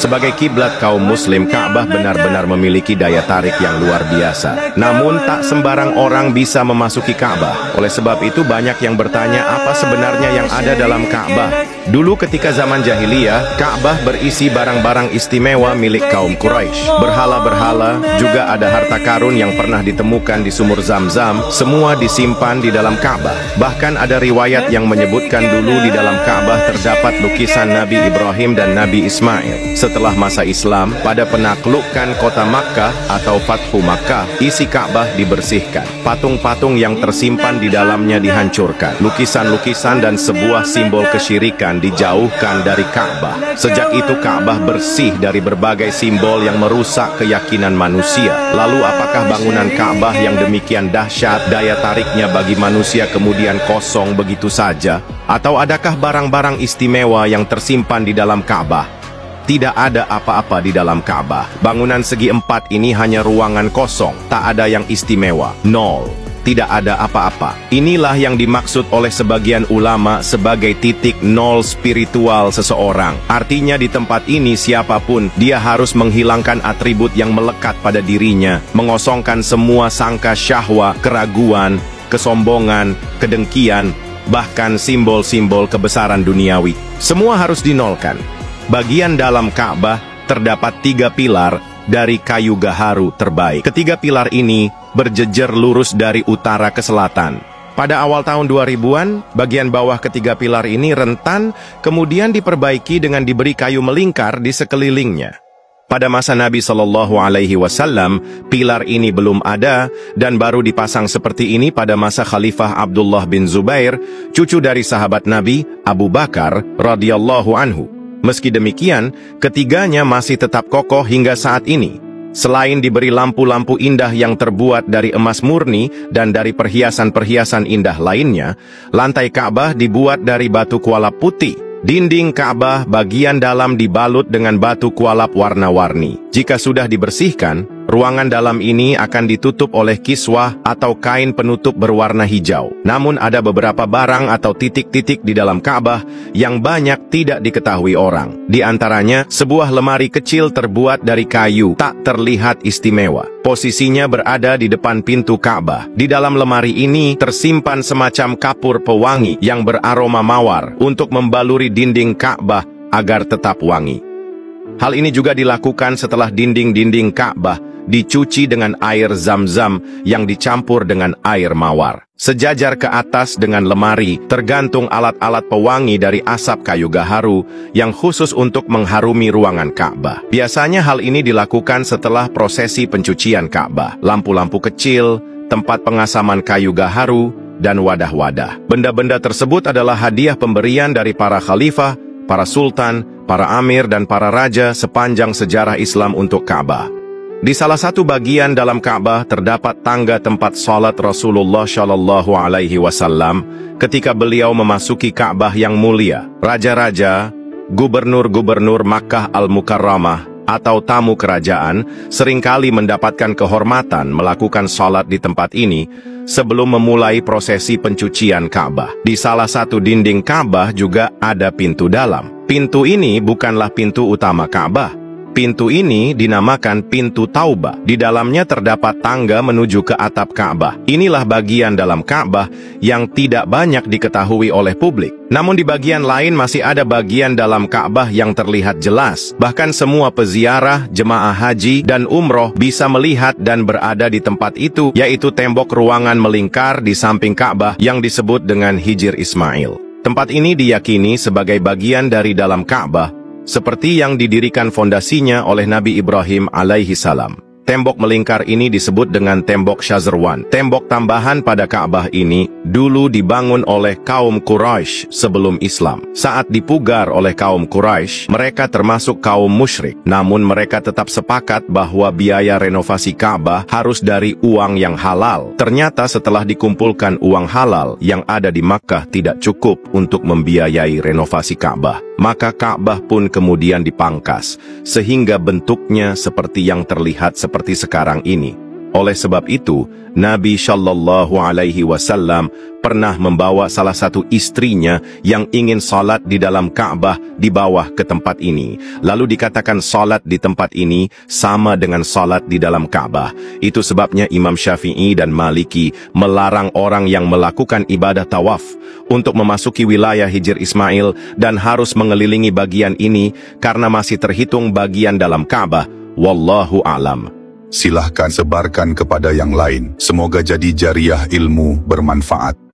Sebagai kiblat kaum muslim, Ka'bah benar-benar memiliki daya tarik yang luar biasa. Namun tak sembarang orang bisa memasuki Ka'bah. Oleh sebab itu banyak yang bertanya apa sebenarnya yang ada dalam Ka'bah. Dulu ketika zaman jahiliyah, Ka'bah berisi barang-barang istimewa milik kaum Quraisy. Berhala-berhala, juga ada harta karun yang pernah ditemukan di sumur Zam-Zam, semua disimpan di dalam Ka'bah. Bahkan ada riwayat yang menyebutkan dulu di dalam Ka'bah terdapat lukisan Nabi Ibrahim dan Nabi Ismail. Setelah masa Islam, pada penaklukan kota Makkah atau Fathu Makkah, isi Ka'bah dibersihkan. Patung-patung yang tersimpan di dalamnya dihancurkan. Lukisan-lukisan dan sebuah simbol kesyirikan dijauhkan dari Ka'bah. Sejak itu Ka'bah bersih dari berbagai simbol yang merusak keyakinan manusia. Lalu apakah bangunan Ka'bah yang demikian dahsyat daya tariknya bagi manusia kemudian kosong begitu saja? Atau adakah barang-barang istimewa yang tersimpan di dalam Ka'bah? Tidak ada apa-apa di dalam Ka'bah. Bangunan segi empat ini hanya ruangan kosong, tak ada yang istimewa, nol. Tidak ada apa-apa. Inilah yang dimaksud oleh sebagian ulama sebagai titik nol spiritual seseorang. Artinya di tempat ini siapapun, dia harus menghilangkan atribut yang melekat pada dirinya, mengosongkan semua sangka syahwa, keraguan, kesombongan, kedengkian, bahkan simbol-simbol kebesaran duniawi. Semua harus dinolkan. Bagian dalam Ka'bah terdapat 3 pilar dari kayu gaharu terbaik. Ketiga pilar ini berjejer lurus dari utara ke selatan. Pada awal tahun 2000-an, bagian bawah ketiga pilar ini rentan, kemudian diperbaiki dengan diberi kayu melingkar di sekelilingnya. Pada masa Nabi Shallallahu Alaihi Wasallam, pilar ini belum ada dan baru dipasang seperti ini pada masa Khalifah Abdullah bin Zubair, cucu dari sahabat Nabi Abu Bakar radhiyallahu anhu. Meski demikian, ketiganya masih tetap kokoh hingga saat ini. Selain diberi lampu-lampu indah yang terbuat dari emas murni dan dari perhiasan-perhiasan indah lainnya, lantai Ka'bah dibuat dari batu kualap putih. Dinding Ka'bah bagian dalam dibalut dengan batu kualap warna-warni. Jika sudah dibersihkan, ruangan dalam ini akan ditutup oleh kiswah atau kain penutup berwarna hijau. Namun ada beberapa barang atau titik-titik di dalam Ka'bah yang banyak tidak diketahui orang. Di antaranya, sebuah lemari kecil terbuat dari kayu tak terlihat istimewa. Posisinya berada di depan pintu Ka'bah. Di dalam lemari ini tersimpan semacam kapur pewangi yang beraroma mawar untuk membaluri dinding Ka'bah agar tetap wangi. Hal ini juga dilakukan setelah dinding-dinding Ka'bah dicuci dengan air Zam-Zam yang dicampur dengan air mawar. Sejajar ke atas dengan lemari, tergantung alat-alat pewangi dari asap kayu gaharu yang khusus untuk mengharumi ruangan Ka'bah. Biasanya hal ini dilakukan setelah prosesi pencucian Ka'bah. Lampu-lampu kecil, tempat pengasaman kayu gaharu, dan wadah-wadah. Benda-benda tersebut adalah hadiah pemberian dari para khalifah, para sultan, para amir, dan para raja sepanjang sejarah Islam untuk Ka'bah. Di salah satu bagian dalam Ka'bah terdapat tangga tempat salat Rasulullah Shallallahu Alaihi Wasallam ketika beliau memasuki Ka'bah yang mulia. Raja-raja, gubernur-gubernur Makkah Al-Mukarramah atau tamu kerajaan seringkali mendapatkan kehormatan melakukan salat di tempat ini sebelum memulai prosesi pencucian Ka'bah. Di salah satu dinding Ka'bah juga ada pintu dalam. Pintu ini bukanlah pintu utama Ka'bah. Pintu ini dinamakan pintu Taubah. Di dalamnya terdapat tangga menuju ke atap Ka'bah. Inilah bagian dalam Ka'bah yang tidak banyak diketahui oleh publik. Namun di bagian lain masih ada bagian dalam Ka'bah yang terlihat jelas. Bahkan semua peziarah, jemaah haji, dan umroh bisa melihat dan berada di tempat itu, yaitu tembok ruangan melingkar di samping Ka'bah yang disebut dengan Hijr Ismail. Tempat ini diyakini sebagai bagian dari dalam Ka'bah, seperti yang didirikan fondasinya oleh Nabi Ibrahim alaihi salam. Tembok melingkar ini disebut dengan tembok Syazerwan. Tembok tambahan pada Ka'bah ini dulu dibangun oleh kaum Quraisy sebelum Islam. Saat dipugar oleh kaum Quraisy, mereka termasuk kaum musyrik. Namun mereka tetap sepakat bahwa biaya renovasi Ka'bah harus dari uang yang halal. Ternyata setelah dikumpulkan uang halal yang ada di Makkah tidak cukup untuk membiayai renovasi Ka'bah. Maka Ka'bah pun kemudian dipangkas, sehingga bentuknya seperti yang terlihat seperti sekarang ini. Oleh sebab itu, Nabi Shallallahu Alaihi Wasallam pernah membawa salah satu istrinya yang ingin salat di dalam Ka'bah di bawah ke tempat ini. Lalu dikatakan salat di tempat ini sama dengan salat di dalam Ka'bah. Itu sebabnya Imam Syafi'i dan Maliki melarang orang yang melakukan ibadah tawaf untuk memasuki wilayah Hijr Ismail dan harus mengelilingi bagian ini karena masih terhitung bagian dalam Ka'bah. Wallahu a'lam. Silahkan sebarkan kepada yang lain. Semoga jadi jariah ilmu bermanfaat.